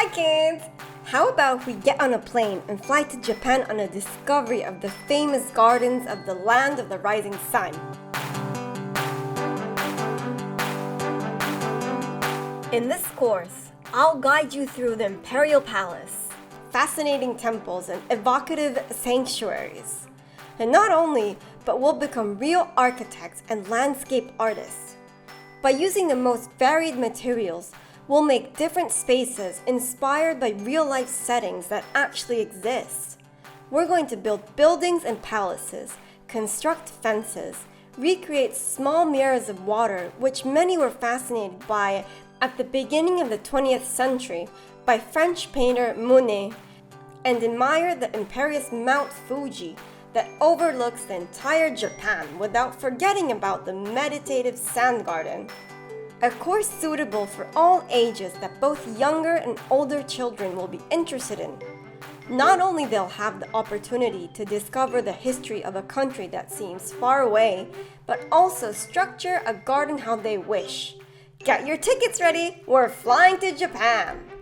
Hi kids! How about we get on a plane and fly to Japan on a discovery of the famous gardens of the land of the rising sun? In this course, I'll guide you through the Imperial Palace, fascinating temples and evocative sanctuaries. And not only, but we'll become real architects and landscape artists. By using the most varied materials, we'll make different spaces inspired by real-life settings that actually exist. We're going to build buildings and palaces, construct fences, recreate small mirrors of water, which many were fascinated by at the beginning of the 20th century by French painter Monet, and admire the imperious Mount Fuji that overlooks the entire Japan without forgetting about the meditative sand garden. A course suitable for all ages that both younger and older children will be interested in. Not only they'll have the opportunity to discover the history of a country that seems far away, but also structure a garden how they wish. Get your tickets ready, we're flying to Japan!